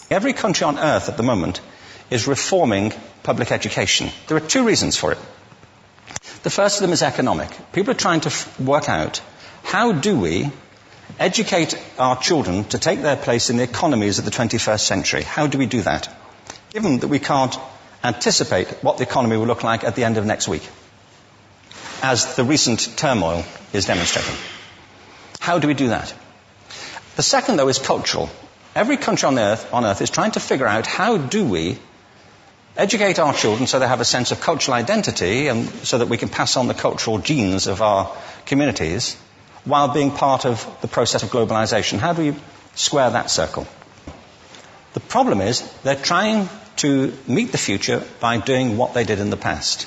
Every country on earth at the moment is reforming public education. There are two reasons for it. The first of them is economic. People are trying to work out, how do we educate our children to take their place in the economies of the 21st century? How do we do that, given that we can't anticipate what the economy will look like at the end of next week, as the recent turmoil is demonstrating? How do we do that? The second, though, is cultural. Every country on earth is trying to figure out, how do we educate our children so they have a sense of cultural identity and so that we can pass on the cultural genes of our communities while being part of the process of globalization. How do we square that circle? The problem is they're trying to meet the future by doing what they did in the past.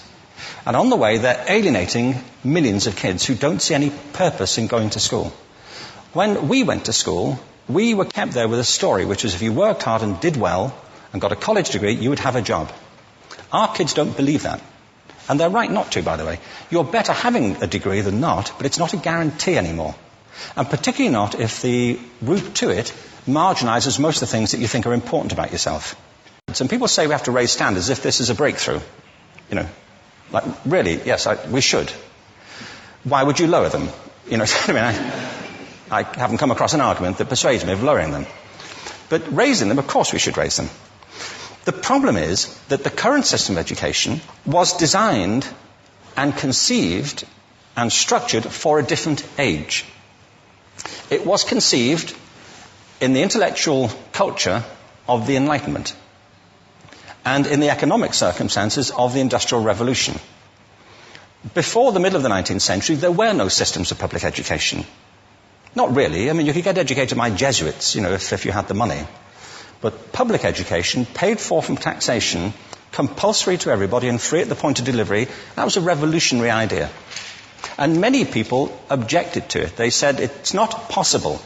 And on the way, they're alienating millions of kids who don't see any purpose in going to school. When we went to school, we were kept there with a story, which was if you worked hard and did well and got a college degree, you would have a job. Our kids don't believe that. And they're right not to, by the way. You're better having a degree than not, but it's not a guarantee anymore. And particularly not if the route to it marginalizes most of the things that you think are important about yourself. Some people say we have to raise standards as if this is a breakthrough. You know, like, really, yes, we should. Why would you lower them? You know, I mean, I haven't come across an argument that persuades me of lowering them. But raising them, of course we should raise them. The problem is that the current system of education was designed and conceived and structured for a different age. It was conceived in the intellectual culture of the Enlightenment and in the economic circumstances of the Industrial Revolution. Before the middle of the 19th century, there were no systems of public education. Not really. I mean, you could get educated by Jesuits, you know, if you had the money. But public education, paid for from taxation, compulsory to everybody and free at the point of delivery, that was a revolutionary idea. And many people objected to it. They said it's not possible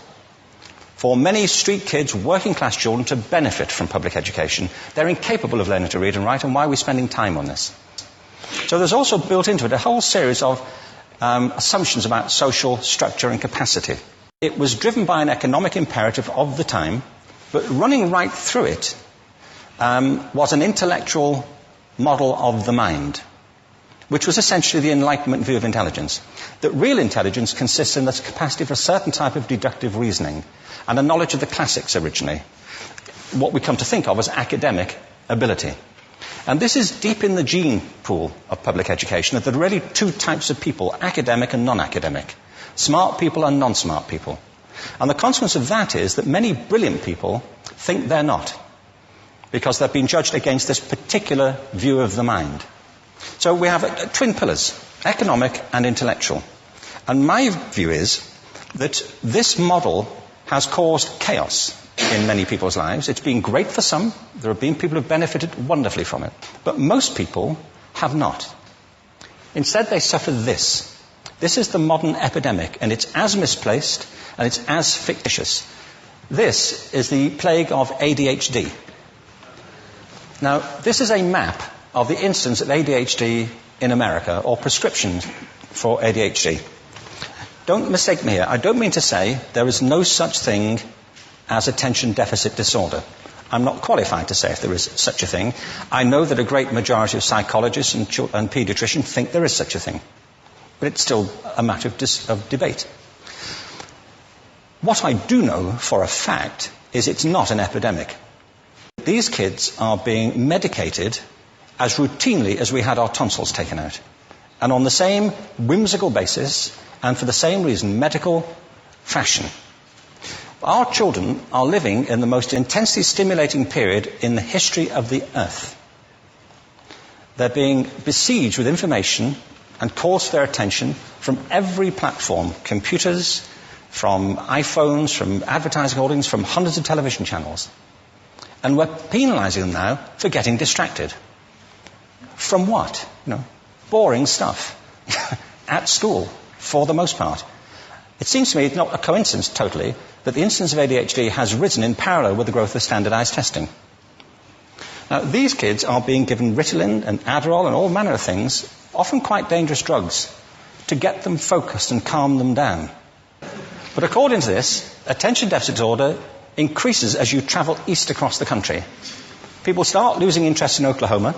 for many street kids, working class children, to benefit from public education. They're incapable of learning to read and write, and why are we spending time on this? So there's also built into it a whole series of assumptions about social structure and capacity. It was driven by an economic imperative of the time, but running right through it was an intellectual model of the mind, which was essentially the Enlightenment view of intelligence. That real intelligence consists in the capacity for a certain type of deductive reasoning and a knowledge of the classics originally, what we come to think of as academic ability. And this is deep in the gene pool of public education, that there are really two types of people, academic and non-academic, smart people and non-smart people. And the consequence of that is that many brilliant people think they're not, because they've been judged against this particular view of the mind. So we have twin pillars, economic and intellectual. And my view is that this model has caused chaos in many people's lives. It's been great for some. There have been people who've benefited wonderfully from it. But most people have not. Instead, they suffer this. This is the modern epidemic, and it's as misplaced and it's as fictitious. This is the plague of ADHD. Now, this is a map of the incidence of ADHD in America, or prescriptions for ADHD. Don't mistake me here. I don't mean to say there is no such thing as attention deficit disorder. I'm not qualified to say if there is such a thing. I know that a great majority of psychologists and paediatricians think there is such a thing. But it's still a matter of debate. What I do know for a fact is it's not an epidemic. These kids are being medicated as routinely as we had our tonsils taken out. And on the same whimsical basis, and for the same reason, medical fashion. Our children are living in the most intensely stimulating period in the history of the earth. They're being besieged with information and calls for their attention from every platform, computers, from iPhones, from advertising holdings, from hundreds of television channels. And we're penalizing them now for getting distracted. From what? Boring stuff. At school, for the most part. It seems to me it's not a coincidence totally that the incidence of ADHD has risen in parallel with the growth of standardized testing. Now, these kids are being given Ritalin and Adderall and all manner of things, often quite dangerous drugs, to get them focused and calm them down. But according to this, attention deficit disorder increases as you travel east across the country. People start losing interest in Oklahoma.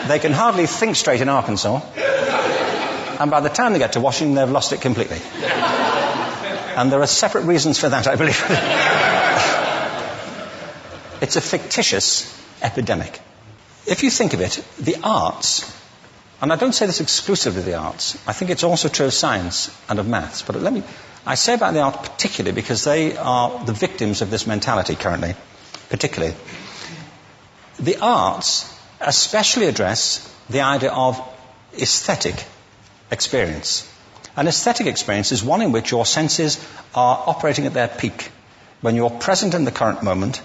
They can hardly think straight in Arkansas. And by the time they get to Washington, they've lost it completely. And there are separate reasons for that, I believe. It's a fictitious epidemic. If you think of it, the arts, and I don't say this exclusively of the arts, I think it's also true of science and of maths, but I say about the arts particularly because they are the victims of this mentality currently, particularly. The arts especially address the idea of aesthetic experience. An aesthetic experience is one in which your senses are operating at their peak, when you're present in the current moment,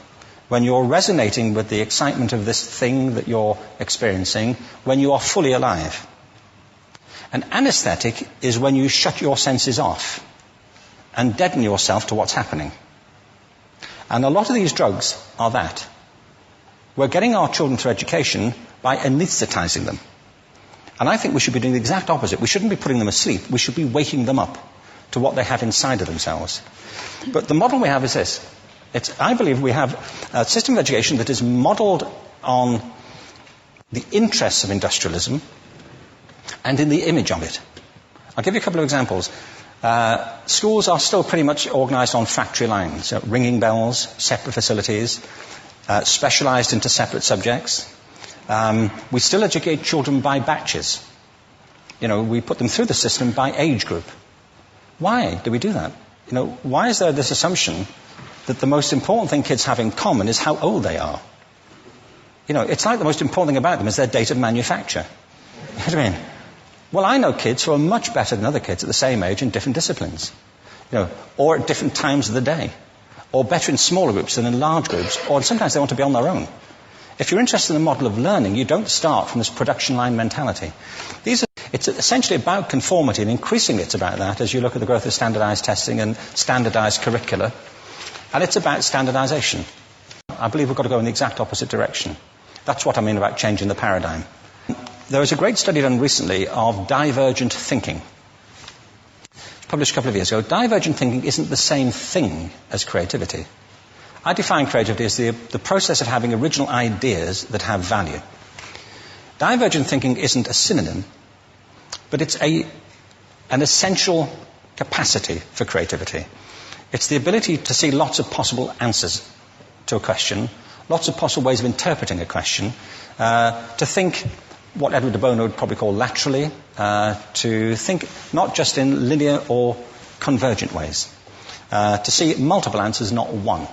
when you're resonating with the excitement of this thing that you're experiencing, when you are fully alive. An anesthetic is when you shut your senses off and deaden yourself to what's happening. And a lot of these drugs are that. We're getting our children through education by anesthetizing them. And I think we should be doing the exact opposite. We shouldn't be putting them asleep. We should be waking them up to what they have inside of themselves. But the model we have is this. I believe we have a system of education that is modeled on the interests of industrialism and in the image of it. I'll give you a couple of examples. Schools are still pretty much organized on factory lines, ringing bells, separate facilities, specialized into separate subjects. We still educate children by batches. We put them through the system by age group. Why do we do that? Why is there this assumption that the most important thing kids have in common is how old they are? It's like the most important thing about them is their date of manufacture. You know what I mean? Well, I know kids who are much better than other kids at the same age in different disciplines, or at different times of the day, or better in smaller groups than in large groups, or sometimes they want to be on their own. If you're interested in the model of learning, you don't start from this production line mentality. It's essentially about conformity, and increasingly it's about that as you look at the growth of standardized testing and standardized curricula. And it's about standardization. I believe we've got to go in the exact opposite direction. That's what I mean about changing the paradigm. There was a great study done recently of divergent thinking. Published a couple of years ago. Divergent thinking isn't the same thing as creativity. I define creativity as the process of having original ideas that have value. Divergent thinking isn't a synonym, but it's an essential capacity for creativity. It's the ability to see lots of possible answers to a question, lots of possible ways of interpreting a question, to think what Edward de Bono would probably call laterally, to think not just in linear or convergent ways, to see multiple answers, not one.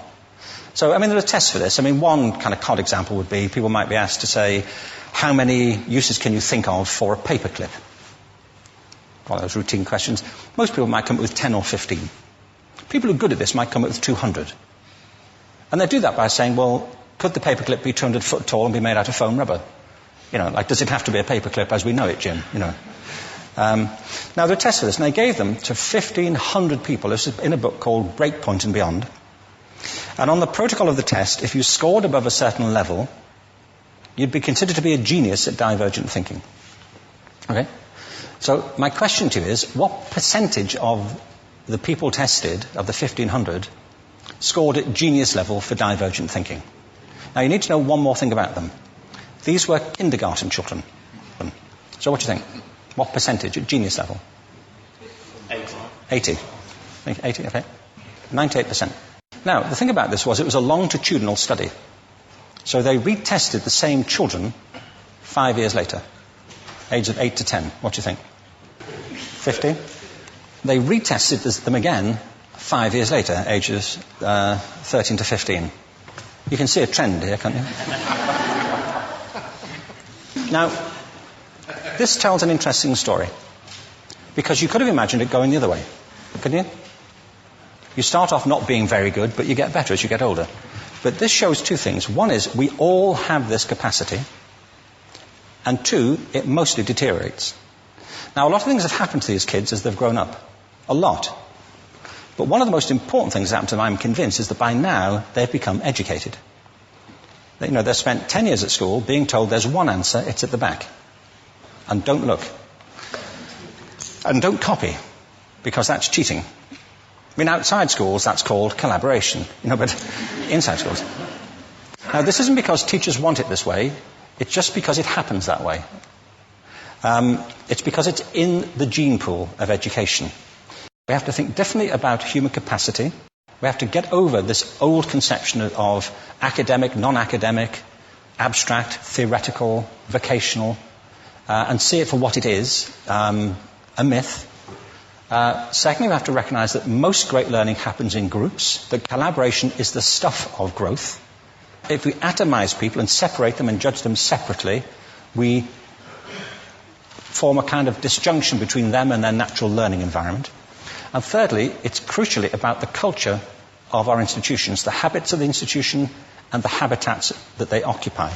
So, there are tests for this. One kind of cod example would be people might be asked to say, how many uses can you think of for a paperclip? One of those routine questions. Most people might come up with 10 or 15. People who are good at this might come up with 200. And they do that by saying, well, could the paperclip be 200 foot tall and be made out of foam rubber? Does it have to be a paperclip as we know it, Jim? Now, there are tests for this, and they gave them to 1,500 people. This is in a book called Breakpoint and Beyond. And on the protocol of the test, if you scored above a certain level, you'd be considered to be a genius at divergent thinking. Okay? So my question to you is, what percentage of the people tested, of the 1,500, scored at genius level for divergent thinking? Now, you need to know one more thing about them. These were kindergarten children. So what do you think? What percentage at genius level? 80. 80, okay. 98%. Now, the thing about this was it was a longitudinal study. So they retested the same children 5 years later, ages of 8 to 10. What do you think? 50? They retested them again 5 years later, ages 13 to 15. You can see a trend here, can't you? Now, this tells an interesting story, because you could have imagined it going the other way, couldn't you? You start off not being very good, but you get better as you get older. But this shows two things. One is we all have this capacity, and two, it mostly deteriorates. Now, a lot of things have happened to these kids as they've grown up. A lot. But one of the most important things that happened to them, I'm convinced, is that by now they've become educated. They've spent 10 years at school being told there's one answer, it's at the back. And don't look. And don't copy, because that's cheating. I mean, outside schools, that's called collaboration, but inside schools. Now, this isn't because teachers want it this way, it's just because it happens that way. It's because it's in the gene pool of education. We have to think differently about human capacity. We have to get over this old conception of academic, non-academic, abstract, theoretical, vocational, and see it for what it is, a myth. Secondly, we have to recognize that most great learning happens in groups, that collaboration is the stuff of growth. If we atomize people and separate them and judge them separately, we form a kind of disjunction between them and their natural learning environment. And thirdly, it's crucially about the culture of our institutions, the habits of the institution and the habitats that they occupy.